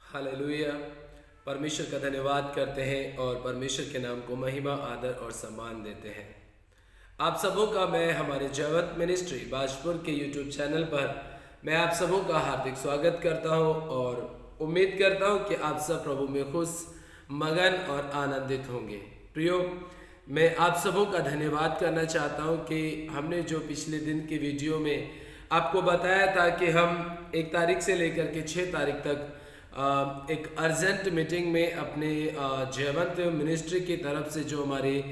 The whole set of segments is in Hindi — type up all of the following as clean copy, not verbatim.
हालेलुया। परमेश्वर का धन्यवाद करते हैं और परमेश्वर के नाम को महिमा, आदर और सम्मान देते हैं। आप सबों का मैं हमारे जयवंत मिनिस्ट्री बाजपुर के यूट्यूब चैनल पर मैं आप सबों का हार्दिक स्वागत करता हूं और उम्मीद करता हूं कि आप सब प्रभु में खुश, मगन और आनंदित होंगे। प्रियो, मैं आप सबों का धन्यवाद करना चाहता हूं कि हमने जो पिछले दिन की वीडियो में आपको बताया था कि हम 1 तारीख से लेकर के 6 तारीख तक एक अर्जेंट मीटिंग में अपने जयवंत मिनिस्ट्री की तरफ से जो हमारी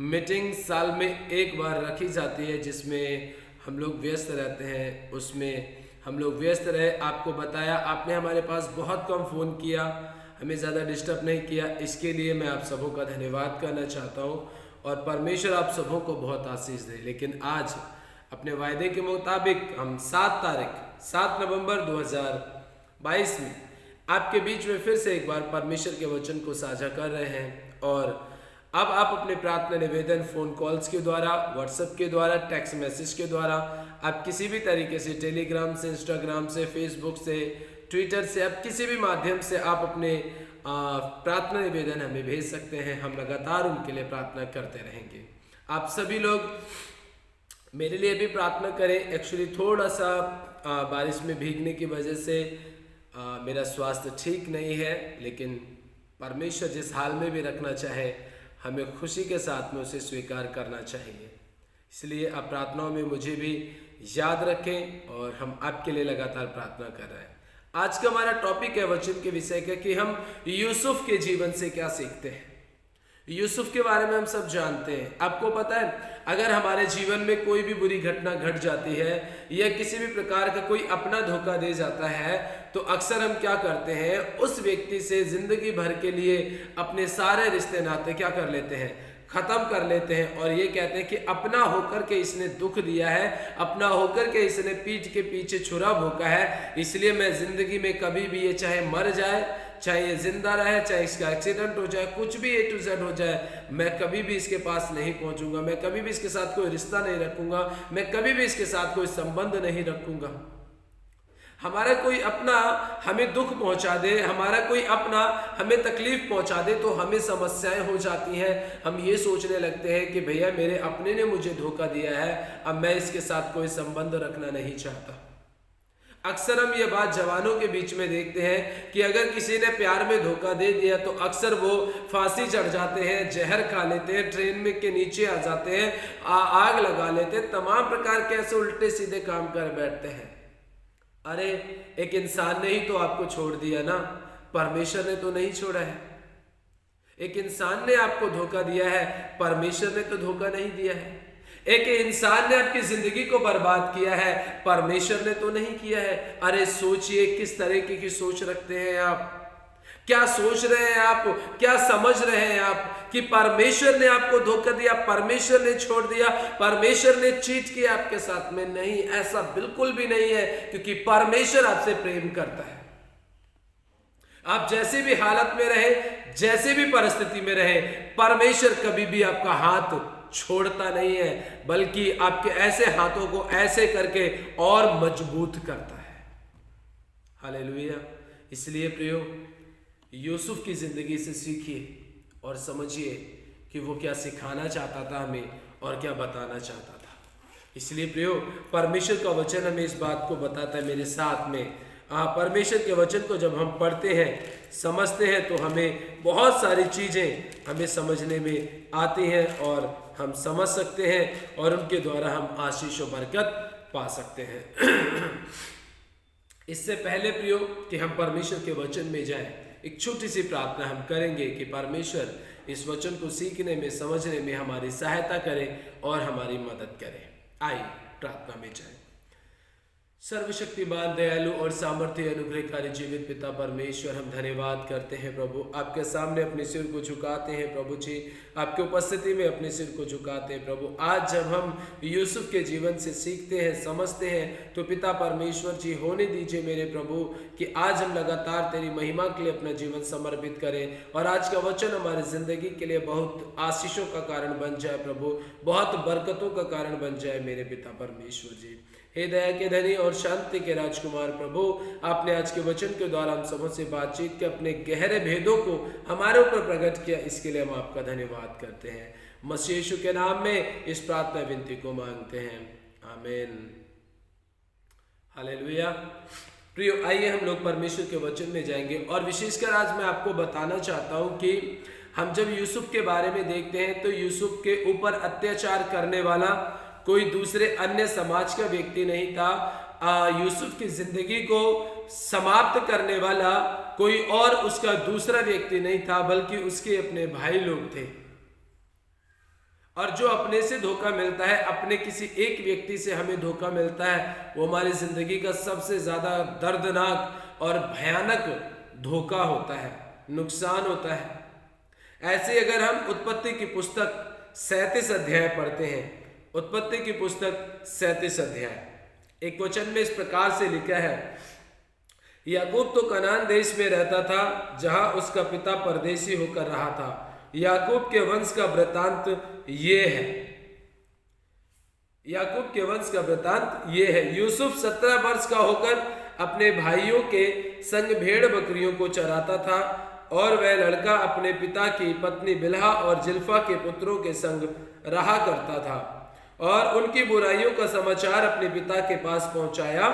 मीटिंग साल में एक बार रखी जाती है, जिसमें हम लोग व्यस्त रहते हैं, उसमें हम लोग व्यस्त रहे। आपको बताया, आपने हमारे पास बहुत कम फ़ोन किया, हमें ज़्यादा डिस्टर्ब नहीं किया। इसके लिए मैं आप सबों का धन्यवाद करना चाहता हूँ और परमेश्वर आप सबों को बहुत आशीष दे। लेकिन आज अपने वायदे के मुताबिक हम 7 नवंबर 2022 में आपके बीच में फिर से एक बार परमेश्वर के वचन को साझा कर रहे हैं। और अब आप अपने प्रार्थना निवेदन फ़ोन कॉल्स के द्वारा, व्हाट्सएप के द्वारा, टेक्स्ट मैसेज के द्वारा, आप किसी भी तरीके से, टेलीग्राम से, इंस्टाग्राम से, फेसबुक से, ट्विटर से, आप किसी भी माध्यम से आप अपने प्रार्थना निवेदन हमें भेज सकते हैं। हम लगातार उनके लिए प्रार्थना करते रहेंगे। आप सभी लोग मेरे लिए भी प्रार्थना करें। एक्चुअली थोड़ा सा बारिश में भीगने की वजह से मेरा स्वास्थ्य ठीक नहीं है, लेकिन परमेश्वर जिस हाल में भी रखना चाहे, हमें खुशी के साथ में उसे स्वीकार करना चाहिए। इसलिए आप प्रार्थनाओं में मुझे भी याद रखें और हम आपके लिए लगातार प्रार्थना कर रहे हैं। आज का हमारा टॉपिक है वचन के विषय का कि हम यूसुफ के जीवन से क्या सीखते हैं। यूसुफ के बारे में हम सब जानते हैं। आपको पता है, अगर हमारे जीवन में कोई भी बुरी घटना घट जाती है या किसी भी प्रकार का कोई अपना धोखा दे जाता है, तो अक्सर हम क्या करते हैं, उस व्यक्ति से जिंदगी भर के लिए अपने सारे रिश्ते नाते क्या कर लेते हैं, खत्म कर लेते हैं। और ये कहते हैं कि अपना होकर के इसने दुख दिया है, अपना होकर के इसने पीठ के पीछे छुरा भोंका है, इसलिए मैं जिंदगी में कभी भी, ये चाहे मर जाए, चाहे ये जिंदा रहे, चाहे इसका एक्सीडेंट हो जाए, कुछ भी A to Z हो जाए, मैं कभी भी इसके पास नहीं पहुंचूंगा, मैं कभी भी इसके साथ कोई रिश्ता नहीं रखूंगा, मैं कभी भी इसके साथ कोई संबंध नहीं रखूंगा। हमारा कोई अपना हमें दुख पहुंचा दे, हमारा कोई अपना हमें तकलीफ पहुंचा दे, तो हमें समस्याएं हो जाती हैं। हम ये सोचने लगते हैं कि भैया मेरे अपने ने मुझे धोखा दिया है, अब मैं इसके साथ कोई संबंध रखना नहीं चाहता। अक्सर हम ये बात जवानों के बीच में देखते हैं कि अगर किसी ने प्यार में धोखा दे दिया तो अक्सर वो फांसी चढ़ जाते हैं, जहर खा लेते हैं, ट्रेन में के नीचे आ जाते हैं, आग लगा लेते हैं, तमाम प्रकार के ऐसे उल्टे सीधे काम कर बैठते हैं। अरे, एक इंसान ने ही तो आपको छोड़ दिया ना, परमेश्वर ने तो नहीं छोड़ा है। एक इंसान ने आपको धोखा दिया है, परमेश्वर ने तो धोखा नहीं दिया है। एक इंसान ने आपकी जिंदगी को बर्बाद किया है, परमेश्वर ने तो नहीं किया है। अरे सोचिए, किस तरीके की सोच रखते हैं आप, क्या सोच रहे हैं आप, क्या समझ रहे हैं आप कि परमेश्वर ने आपको धोखा दिया, परमेश्वर ने छोड़ दिया, परमेश्वर ने चीट किया आपके साथ में? नहीं, ऐसा बिल्कुल भी नहीं है, क्योंकि परमेश्वर आपसे प्रेम करता है। आप जैसे भी हालत में रहे, जैसे भी परिस्थिति में रहे, परमेश्वर कभी भी आपका हाथ छोड़ता नहीं है, बल्कि आपके ऐसे हाथों को ऐसे करके और मजबूत करता है। हालेलुया। इसलिए प्रियो, यूसुफ की जिंदगी से सीखिए और समझिए कि वो क्या सिखाना चाहता था हमें और क्या बताना चाहता था। इसलिए प्रियो, परमेश्वर का वचन हमें इस बात को बताता है। मेरे साथ में परमेश्वर के वचन को जब हम पढ़ते हैं, समझते हैं, तो हमें बहुत सारी चीज़ें हमें समझने में आती हैं और हम समझ सकते हैं और उनके द्वारा हम आशीष और बरकत पा सकते हैं। इससे पहले प्रियो कि हम परमेश्वर के वचन में जाएं, एक छोटी सी प्रार्थना हम करेंगे कि परमेश्वर इस वचन को सीखने में, समझने में हमारी सहायता करे और हमारी मदद करे। आइए प्रार्थना में जाएं। सर्वशक्तिमान, दयालु और सामर्थ्य अनुग्रहकारी जीवित पिता परमेश्वर, हम धन्यवाद करते हैं प्रभु, आपके सामने अपने सिर को झुकाते हैं प्रभु जी, आपके उपस्थिति में अपने सिर को झुकाते हैं प्रभु। आज जब हम यूसुफ के जीवन से सीखते हैं, समझते हैं, तो पिता परमेश्वर जी होने दीजिए मेरे प्रभु कि आज हम लगातार तेरी महिमा के लिए अपना जीवन समर्पित करें और आज का वचन हमारी जिंदगी के लिए बहुत आशीषों का कारण बन जाए प्रभु, बहुत बरकतों का कारण बन जाए मेरे पिता परमेश्वर जी। हे दया के धनी और शांति के राजकुमार प्रभु, आपने आज के वचन के द्वारा हम सबों से बातचीत के अपने गहरे भेदों को हमारे ऊपर प्रकट किया, इसके लिए हम आपका धन्यवाद करते हैं। मसीह यीशु के नाम में इस प्रार्थना विनती को मांगते हैं, आमीन। हालेलुया। प्रियो, आइए हम लोग परमेश्वर के वचन में जाएंगे और विशेषकर आज मैं आपको बताना चाहता हूं कि हम जब यूसुफ के बारे में देखते हैं तो यूसुफ के ऊपर अत्याचार करने वाला कोई दूसरे अन्य समाज का व्यक्ति नहीं था। यूसुफ की जिंदगी को समाप्त करने वाला कोई और उसका दूसरा व्यक्ति नहीं था, बल्कि उसके अपने भाई लोग थे। और जो अपने से धोखा मिलता है, अपने किसी एक व्यक्ति से हमें धोखा मिलता है, वो हमारी जिंदगी का सबसे ज्यादा दर्दनाक और भयानक धोखा होता है, नुकसान होता है। ऐसे अगर हम उत्पत्ति की पुस्तक 37 अध्याय पढ़ते हैं, उत्पत्ति की पुस्तक 37 अध्याय एक वचन में इस प्रकार से लिखा है, याकूब तो कनान देश में रहता था, जहां उसका पिता परदेशी होकर रहा था। याकूब के वंश का वृतांत ये है, याकूब के वंश का वृतांत ये है। यूसुफ 17 वर्ष का होकर अपने भाइयों के संग भेड़ बकरियों को चराता था, और वह लड़का अपने पिता की पत्नी बिल्हा और जिल्फा के पुत्रों के संग रहा करता था, और उनकी बुराइयों का समाचार अपने पिता के पास पहुंचाया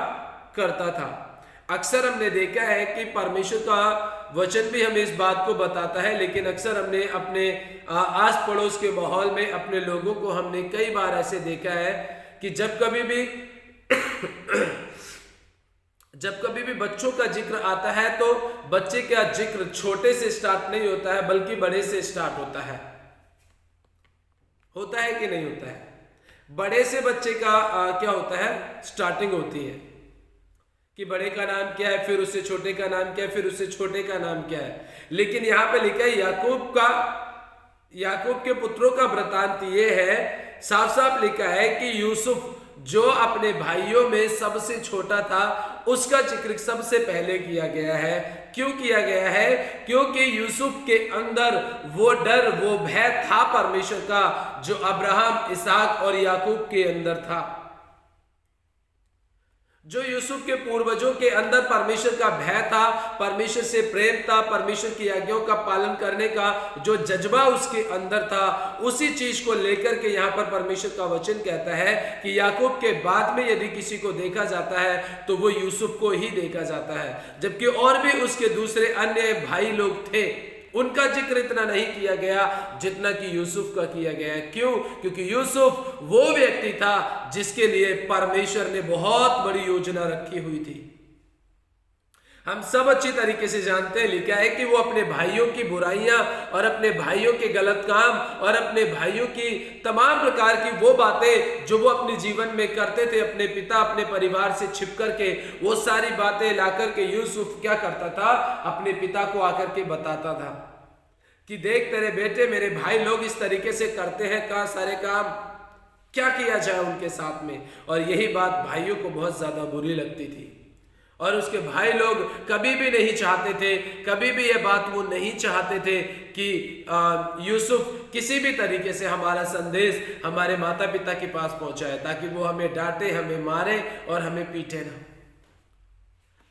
करता था। अक्सर हमने देखा है कि परमेश्वर का वचन भी हमें इस बात को बताता है, लेकिन अक्सर हमने अपने आस पड़ोस के माहौल में अपने लोगों को हमने कई बार ऐसे देखा है कि जब कभी भी बच्चों का जिक्र आता है तो बच्चे का जिक्र छोटे से स्टार्ट नहीं होता है, बल्कि बड़े से स्टार्ट होता है। होता है कि नहीं होता है? बड़े से बच्चे का क्या होता है, स्टार्टिंग होती है कि बड़े का नाम क्या है, फिर उससे छोटे का नाम क्या है, फिर उससे छोटे का नाम क्या है। लेकिन यहां पे लिखा है याकूब के पुत्रों का वृतांत ये है, साफ साफ लिखा है कि यूसुफ जो अपने भाइयों में सबसे छोटा था, उसका जिक्र सबसे पहले किया गया है। क्यों किया गया है? क्योंकि यूसुफ के अंदर वो डर, वो भय था परमेश्वर का, जो अब्राहम, इसहाक और याकूब के अंदर था। जो यूसुफ के पूर्वजों के अंदर परमेश्वर का भय था, परमेश्वर से प्रेम था, परमेश्वर की आज्ञाओं का पालन करने का जो जज्बा उसके अंदर था, उसी चीज को लेकर के यहाँ पर परमेश्वर का वचन कहता है कि याकूब के बाद में यदि किसी को देखा जाता है तो वो यूसुफ को ही देखा जाता है। जबकि और भी उसके दूसरे अन्य भाई लोग थे, उनका जिक्र इतना नहीं किया गया जितना कि यूसुफ का किया गया है। क्यों? क्योंकि यूसुफ वो व्यक्ति था जिसके लिए परमेश्वर ने बहुत बड़ी योजना रखी हुई थी। हम सब अच्छी तरीके से जानते हैं, लिखा है कि वो अपने भाइयों की बुराइयां और अपने भाइयों के गलत काम और अपने भाइयों की तमाम प्रकार की वो बातें जो वो अपने जीवन में करते थे, अपने पिता, अपने परिवार से छिप करके, वो सारी बातें लाकर के यूसुफ क्या करता था, अपने पिता को आकर के बताता था कि देख तेरे बेटे, मेरे भाई लोग इस तरीके से करते हैं का सारे काम, क्या किया जाए उनके साथ में। और यही बात भाइयों को बहुत ज्यादा बुरी लगती थी, और उसके भाई लोग कभी भी नहीं चाहते थे, कभी भी ये बात वो नहीं चाहते थे कि यूसुफ किसी भी तरीके से हमारा संदेश हमारे माता पिता के पास पहुंचाए, ताकि वो हमें डांटे, हमें मारे और हमें पीटे ना।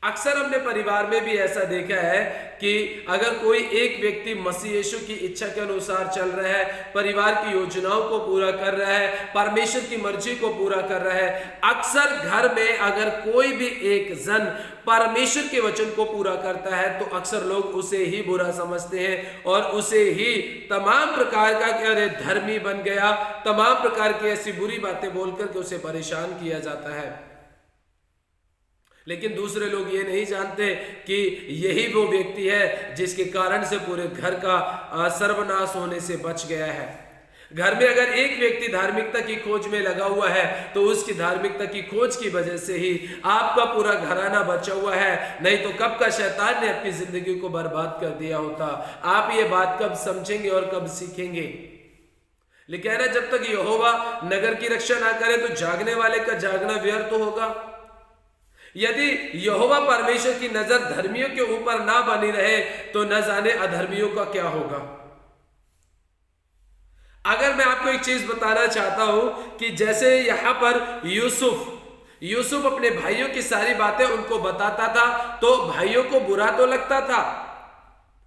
अक्सर हमने परिवार में भी ऐसा देखा है कि अगर कोई एक व्यक्ति मसीह यीशु की इच्छा के अनुसार चल रहा है, परिवार की योजनाओं को पूरा कर रहा है, परमेश्वर की मर्जी को पूरा कर रहा है, अक्सर घर में अगर कोई भी एक जन परमेश्वर के वचन को पूरा करता है तो अक्सर लोग उसे ही बुरा समझते हैं और उसे ही तमाम प्रकार का क्या धर्मी बन गया, तमाम प्रकार की ऐसी बुरी बातें बोलकर के उसे परेशान किया जाता है। लेकिन दूसरे लोग ये नहीं जानते कि यही वो व्यक्ति है जिसके कारण से पूरे घर का सर्वनाश होने से बच गया है। घर में अगर एक व्यक्ति धार्मिकता की खोज में लगा हुआ है तो उसकी धार्मिकता की खोज की वजह से ही आपका पूरा घराना बचा हुआ है, नहीं तो कब का शैतान ने अपनी जिंदगी को बर्बाद कर दिया होता। आप ये बात कब समझेंगे और कब सीखेंगे? लिखा है ना, जब तक यहोवा नगर की रक्षा ना करे तो जागने वाले का जागना व्यर्थ होगा। यदि यहोवा परमेश्वर की नजर धर्मियों के ऊपर ना बनी रहे तो न जाने अधर्मियों का क्या होगा। अगर मैं आपको एक चीज बताना चाहता हूं कि जैसे यहां पर यूसुफ अपने भाइयों की सारी बातें उनको बताता था, तो भाइयों को बुरा तो लगता था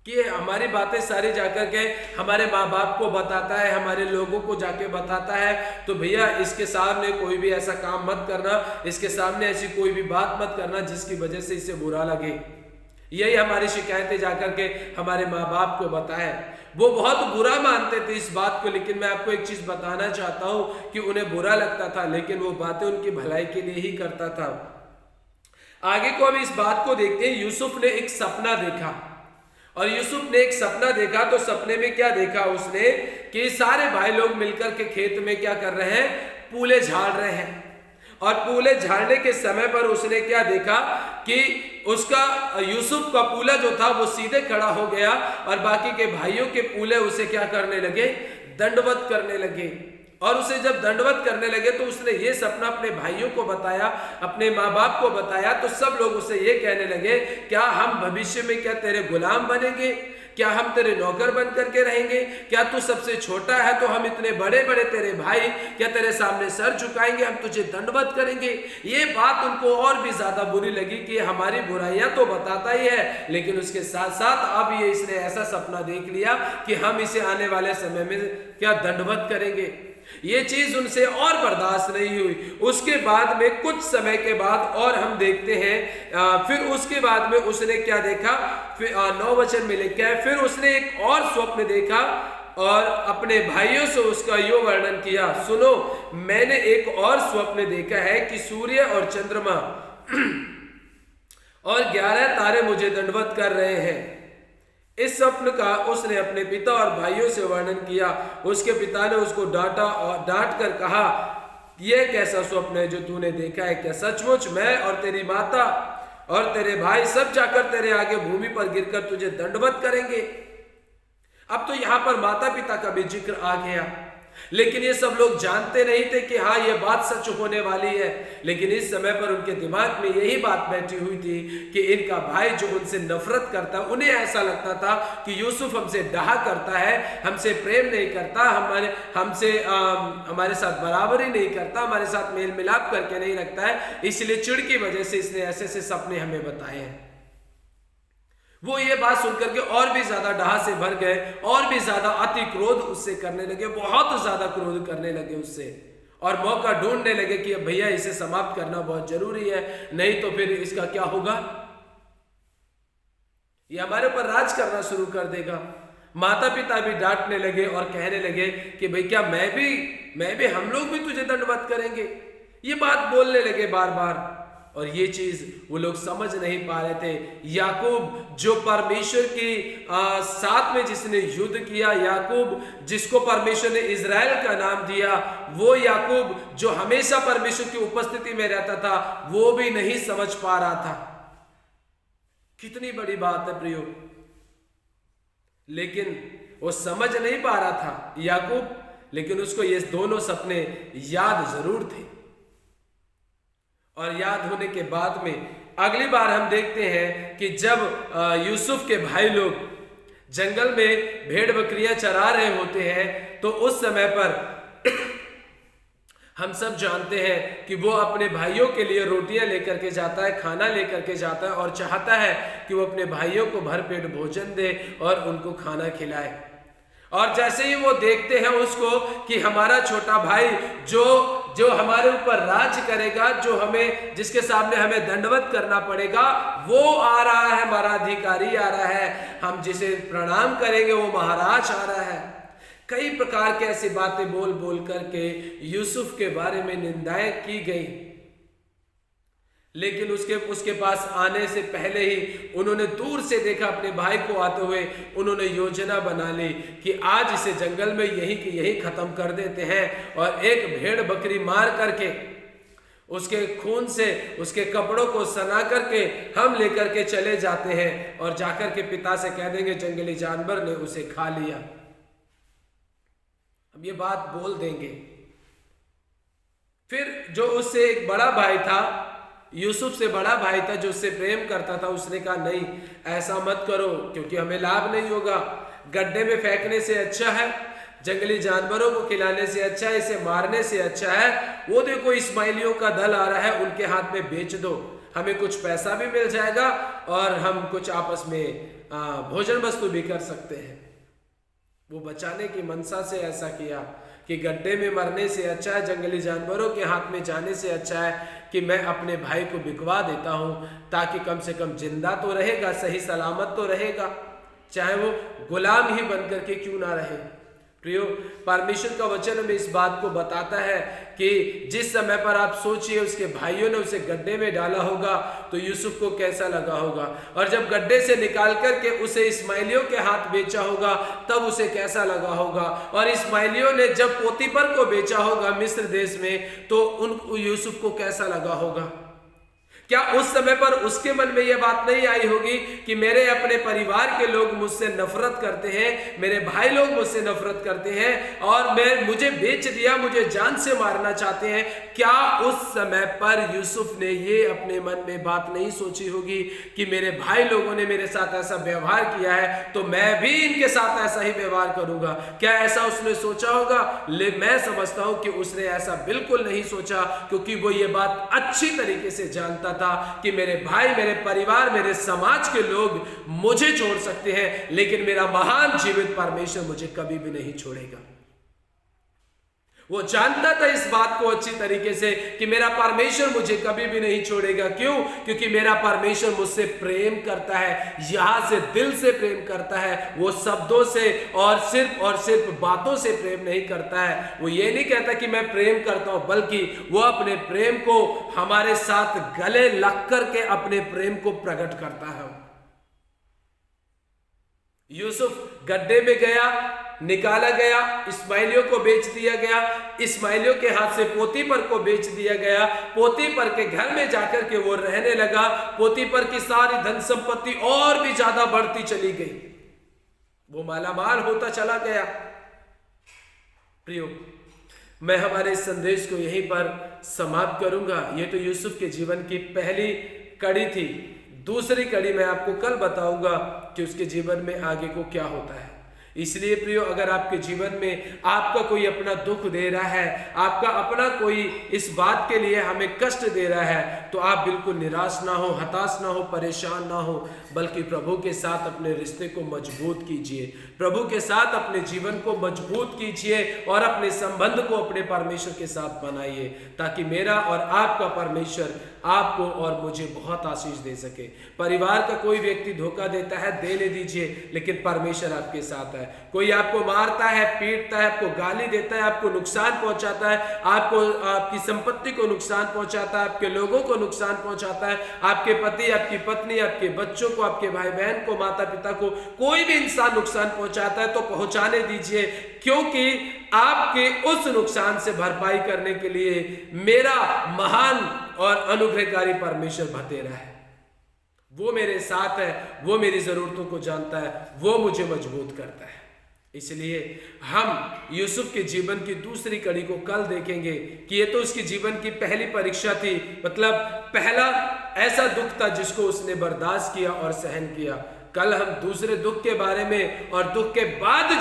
कि हमारी बातें सारी जाकर के हमारे माँ बाप को बताता है, हमारे लोगों को जाके बताता है, तो भैया इसके सामने कोई भी ऐसा काम मत करना, इसके सामने ऐसी कोई भी बात मत करना जिसकी वजह से इसे बुरा लगे। यही हमारी शिकायतें जाकर के हमारे माँ बाप को बताए। वो बहुत बुरा मानते थे इस बात को, लेकिन मैं आपको एक चीज बताना चाहता हूं कि उन्हें बुरा लगता था, लेकिन वो बातें उनकी भलाई के लिए ही करता था। आगे को हम इस बात को देखते हैं। यूसुफ ने एक सपना देखा, और यूसुफ ने एक सपना देखा, तो सपने में क्या देखा उसने कि सारे भाई लोग मिलकर के खेत में क्या कर रहे हैं, पूले झाड़ रहे हैं। और पूले झाड़ने के समय पर उसने क्या देखा कि उसका यूसुफ का पूला जो था वो सीधे खड़ा हो गया, और बाकी के भाइयों के पूले उसे क्या करने लगे, दंडवत करने लगे। और उसे जब दंडवत करने लगे तो उसने ये सपना अपने भाइयों को बताया, अपने माँ बाप को बताया, तो सब लोग उसे ये कहने लगे, क्या हम भविष्य में क्या तेरे गुलाम बनेंगे, क्या हम तेरे नौकर बन करके रहेंगे, क्या तू सबसे छोटा है तो हम इतने बड़े बड़े तेरे भाई क्या तेरे सामने सर झुकाएंगे, हम तुझे दंडवत करेंगे। ये बात उनको और भी ज्यादा बुरी लगी कि हमारी बुराइयां तो बताता ही है, लेकिन उसके साथ साथ अब ये इसने ऐसा सपना देख लिया कि हम इसे आने वाले समय में क्या दंडवत करेंगे। ये चीज उनसे और बर्दाश्त नहीं हुई। उसके बाद में कुछ समय के बाद और हम देखते हैं, फिर उसके बाद में उसने क्या देखा, फिर 9 वचन में लिखा है, फिर उसने एक और स्वप्न देखा और अपने भाइयों से उसका यो वर्णन किया, सुनो मैंने एक और स्वप्न देखा है कि सूर्य और चंद्रमा और 11 तारे मुझे दंडवत कर रहे हैं। इस स्वप्न का उसने अपने पिता और भाइयों से वर्णन किया। उसके पिता ने उसको डांटा और डांट कर कहा, यह कैसा स्वप्न है जो तूने देखा है, क्या सचमुच मैं और तेरी माता और तेरे भाई सब जाकर तेरे आगे भूमि पर गिरकर तुझे दंडवत करेंगे। अब तो यहां पर माता पिता का भी जिक्र आ गया, लेकिन ये सब लोग जानते नहीं थे कि हाँ ये बात सच होने वाली है। लेकिन इस समय पर उनके दिमाग में यही बात बैठी हुई थी कि इनका भाई जो उनसे नफरत करता, उन्हें ऐसा लगता था कि यूसुफ हमसे डाहा करता है, हमसे प्रेम नहीं करता, हमारे साथ बराबरी नहीं करता, हमारे साथ मेल मिलाप करके नहीं रखता है, इसलिए चिढ़ की वजह से इसने ऐसे ऐसे सपने हमें बताए हैं। वो ये बात सुनकर के और भी ज्यादा डाह से भर गए, और भी ज्यादा अति क्रोध उससे करने लगे, बहुत ज्यादा क्रोध करने लगे उससे, और मौका ढूंढने लगे कि भैया इसे समाप्त करना बहुत जरूरी है, नहीं तो फिर इसका क्या होगा, ये हमारे ऊपर राज करना शुरू कर देगा। माता पिता भी डांटने लगे और कहने लगे कि भाई क्या मैं भी हम लोग भी तुझे दंडवत करेंगे, ये बात बोलने लगे बार बार। और ये चीज वो लोग समझ नहीं पा रहे थे। याकूब जो परमेश्वर के साथ में जिसने युद्ध किया, याकूब जिसको परमेश्वर ने इज़राइल का नाम दिया, वो याकूब जो हमेशा परमेश्वर की उपस्थिति में रहता था, वो भी नहीं समझ पा रहा था। कितनी बड़ी बात है प्रियो, लेकिन वो समझ नहीं पा रहा था याकूब, लेकिन उसको ये दोनों सपने याद जरूर थे। और याद होने के बाद में अगली बार हम देखते हैं कि जब यूसुफ के भाई लोग जंगल में भेड़ बकरियां चरा रहे होते हैं, तो उस समय पर हम सब जानते हैं कि वो अपने भाइयों के लिए रोटियां लेकर के जाता है, खाना लेकर के जाता है, और चाहता है कि वो अपने भाइयों को भरपेट भोजन दे और उनको खाना खिलाए। और जैसे ही वो देखते हैं उसको कि हमारा छोटा भाई जो हमारे ऊपर राज करेगा, जिसके सामने हमें दंडवत करना पड़ेगा, वो आ रहा है, हमारा अधिकारी आ रहा है, हम जिसे प्रणाम करेंगे वो महाराज आ रहा है। कई प्रकार के ऐसी बातें बोल बोल करके यूसुफ के बारे में निंदाएं की गई, लेकिन उसके पास आने से पहले ही उन्होंने दूर से देखा अपने भाई को आते हुए, उन्होंने योजना बना ली कि आज इसे जंगल में यही खत्म कर देते हैं, और एक भेड़ बकरी मार करके उसके खून से उसके कपड़ों को सना करके हम लेकर के चले जाते हैं, और जाकर के पिता से कह देंगे जंगली जानवर ने उसे खा लिया। अब ये बात बोल देंगे। फिर जो उससे एक बड़ा भाई था, यूसुफ से बड़ा भाई था, जो उससे प्रेम करता था, उसने कहा नहीं ऐसा मत करो, क्योंकि हमें लाभ नहीं होगा, गड्ढे में फेंकने से अच्छा है जंगली जानवरों को खिलाने से अच्छा है, इसे मारने से अच्छा है, वो देखो इस्माइलियों का दल आ रहा है, उनके हाथ में बेच दो, हमें कुछ पैसा भी मिल जाएगा और हम कुछ आपस में भोजन वस्तु भी कर सकते हैं। वो बचाने की मनसा से ऐसा किया कि गड्ढे में मरने से अच्छा है, जंगली जानवरों के हाथ में जाने से अच्छा है कि मैं अपने भाई को बिकवा देता हूं, ताकि कम से कम जिंदा तो रहेगा, सही सलामत तो रहेगा, चाहे वो गुलाम ही बनकर के क्यों ना रहे। प्रियो, परमेश्वर का वचन हमें इस बात को बताता है कि जिस समय पर आप सोचिए उसके भाइयों ने उसे गड्ढे में डाला होगा तो यूसुफ को कैसा लगा होगा, और जब गड्ढे से निकाल करके उसे इस्माइलियों के हाथ बेचा होगा तब उसे कैसा लगा होगा, और इस्माइलियों ने जब पोतीफर को बेचा होगा मिस्र देश में तो उन यूसुफ को कैसा लगा होगा। क्या उस समय पर उसके मन में यह बात नहीं आई होगी कि मेरे अपने परिवार के लोग मुझसे नफरत करते हैं, मेरे भाई लोग मुझसे नफरत करते हैं और मुझे बेच दिया, मुझे जान से मारना चाहते हैं। क्या उस समय पर यूसुफ ने ये अपने मन में बात नहीं सोची होगी कि मेरे भाई लोगों ने मेरे साथ ऐसा व्यवहार किया है तो मैं भी इनके साथ ऐसा ही व्यवहार करूंगा? क्या ऐसा उसने सोचा होगा? मैं समझता हूं कि उसने ऐसा बिल्कुल नहीं सोचा, क्योंकि वो ये बात अच्छी तरीके से जानता था कि मेरे भाई, मेरे परिवार, मेरे समाज के लोग मुझे छोड़ सकते हैं, लेकिन मेरा महान जीवित परमेश्वर मुझे कभी भी नहीं छोड़ेगा। वो जानता था इस बात को अच्छी तरीके से कि मेरा परमेश्वर मुझे कभी भी नहीं छोड़ेगा। क्यों? क्योंकि मेरा परमेश्वर मुझसे प्रेम करता है, यहां से दिल से प्रेम करता है। वो शब्दों से और सिर्फ बातों से प्रेम नहीं करता है। वो ये नहीं कहता कि मैं प्रेम करता हूं, बल्कि वो अपने प्रेम को हमारे साथ गले लग करके अपने प्रेम को प्रकट करता है। यूसुफ गड्ढे में गया, निकाला गया, इस्माइलियों को बेच दिया गया, इस्माइलियों के हाथ से पोतीफर को बेच दिया गया, पोतीफर के घर में जाकर के वो रहने लगा। पोतीफर की सारी धन संपत्ति और भी ज्यादा बढ़ती चली गई, वो मालामाल होता चला गया। प्रियो, मैं हमारे इस संदेश को यहीं पर समाप्त करूंगा। ये तो यूसुफ के जीवन की पहली कड़ी थी। दूसरी कड़ी मैं आपको कल बताऊंगा कि उसके जीवन में आगे को क्या होता है। इसलिए प्रियो, अगर आपके जीवन में आपका कोई अपना दुख दे रहा है, आपका अपना कोई इस बात के लिए हमें कष्ट दे रहा है, तो आप बिल्कुल निराश ना हो, हताश ना हो, परेशान ना हो, बल्कि प्रभु के साथ अपने रिश्ते को मजबूत कीजिए, प्रभु के साथ अपने जीवन को मजबूत कीजिए और अपने संबंध को अपने परमेश्वर के साथ बनाइए, ताकि मेरा और आपका परमेश्वर आपको और मुझे बहुत आशीष दे सके। परिवार का कोई व्यक्ति धोखा देता है, देने दीजिए, लेकिन परमेश्वर आपके साथ है। कोई आपको मारता है, पीटता है, आपको गाली देता है, आपको नुकसान पहुंचाता है, आपको आपकी संपत्ति को नुकसान पहुंचाता है, आपके लोगों को नुकसान पहुंचाता है, आपके पति, आपकी पत्नी, आपके बच्चों को, आपके भाई बहन को, माता पिता को, कोई भी इंसान नुकसान पहुंचाता है तो पहुंचाने दीजिए, क्योंकि आपके उस नुकसान से भरपाई करने के लिए मेरा महान और अनुग्रहकारी परमेश्वर बतेरा है। वो मेरे साथ है, वो मेरी जरूरतों को जानता है, वो मुझे मजबूत करता है। इसलिए हम यूसुफ के जीवन की दूसरी कड़ी को कल देखेंगे कि ये तो उसके जीवन की पहली परीक्षा थी, मतलब पहला ऐसा दुख था जिसको उसने बर्दाश्त किया और सहन किया। कल हम दूसरे दुख के बारे में और दुख के बाद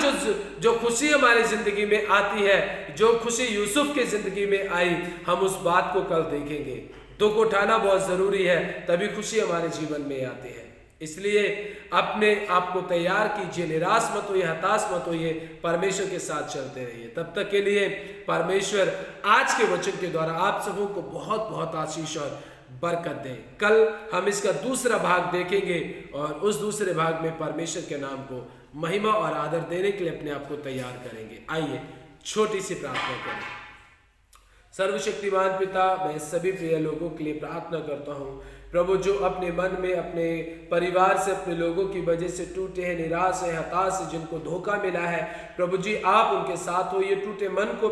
जो खुशी हमारी जिंदगी में आती है, जो खुशी यूसुफ की जिंदगी में आई, हम उस बात को कल देखेंगे। दुख उठाना बहुत जरूरी है, तभी खुशी हमारे जीवन में आती है। इसलिए अपने आप को तैयार कीजिए, निराश मत होइए, हताश मत होइए, परमेश्वर के साथ चलते रहिए। तब तक के लिए परमेश्वर आज के वचन के द्वारा आप सबों को बहुत बहुत आशीष और बरकत दे। कल हम इसका दूसरा भाग देखेंगे और उस दूसरे भाग में परमेश्वर के नाम को महिमा और आदर देने के लिए अपने आप को तैयार करेंगे। आइए छोटी सी प्रार्थना करें। सर्वशक्तिमान पिता, मैं सभी प्रिय लोगों के लिए प्रार्थना करता हूँ प्रभु, जो अपने मन में अपने परिवार से, अपने लोगों की वजह से टूटे हैं, निराश है, हताश है, जिनको धोखा मिला है, प्रभु जी आप उनके साथ हो। ये टूटे मन को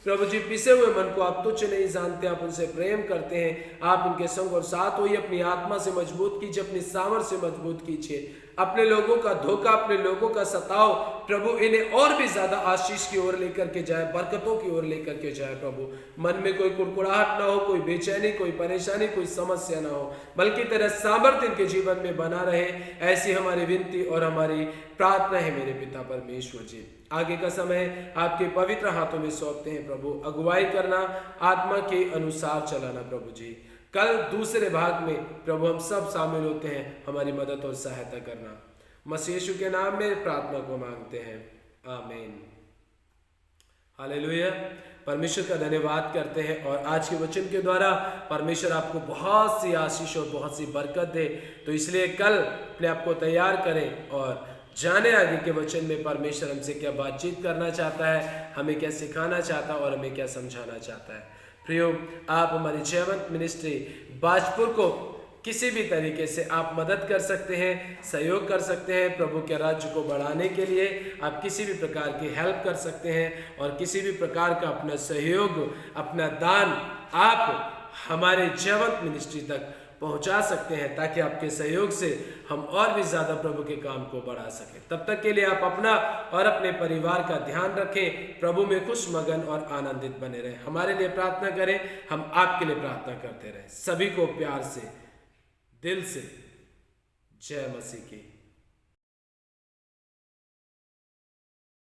प्रभु जी, पिसे हुए मन को आप तुच्छ नहीं जानते, आप उनसे प्रेम करते हैं, आप उनके संग और साथ होइए। अपनी आत्मा से मजबूत कीजिए, अपनी सामर्थ्य से मजबूत कीजिए। अपने लोगों का धोखा, अपने लोगों का सताव प्रभु इन्हें और भी ज्यादा आशीष की ओर लेकर के जाए, बरकतों की ओर लेकर के जाए। प्रभु मन में कोई कुड़कुड़ाहट ना हो, कोई बेचैनी, कोई परेशानी, कोई समस्या ना हो, बल्कि तेरा सामर्थ्य इनके जीवन में बना रहे। ऐसी हमारी विनती और हमारी प्रार्थना है मेरे पिता परमेश्वर जी, आगे का समय आपके पवित्र हाथों में सौंपते हैं प्रभु। अगुवाई करना, आत्मा के अनुसार चलाना प्रभु जी। कल दूसरे भाग में प्रभु हम सब शामिल होते हैं, हमारी मदद और सहायता करना। मसीह यीशु के नाम में प्रार्थना को मांगते हैं, आमीन। हालेलुया। परमेश्वर का धन्यवाद करते हैं और आज के वचन के द्वारा परमेश्वर आपको बहुत सी आशीष और बहुत सी बरकत दे। तो इसलिए कल अपने आप को तैयार करें और जाने आगे के वचन में परमेश्वर हमसे क्या बातचीत करना चाहता है, हमें क्या सिखाना चाहता है और हमें क्या समझाना चाहता है। प्रियो, आप हमारी जयवंत मिनिस्ट्री बाजपुर को किसी भी तरीके से आप मदद कर सकते हैं, सहयोग कर सकते हैं। प्रभु के राज्य को बढ़ाने के लिए आप किसी भी प्रकार की हेल्प कर सकते हैं और किसी भी प्रकार का अपना सहयोग, अपना दान आप हमारे जयवंत मिनिस्ट्री तक पहुंचा सकते हैं, ताकि आपके सहयोग से हम और भी ज़्यादा प्रभु के काम को बढ़ा सकें। तब तक के लिए आप अपना और अपने परिवार का ध्यान रखें, प्रभु में खुश, मगन और आनंदित बने रहें। हमारे लिए प्रार्थना करें, हम आपके लिए प्रार्थना करते रहें। सभी को प्यार से, दिल से जय मसीह की।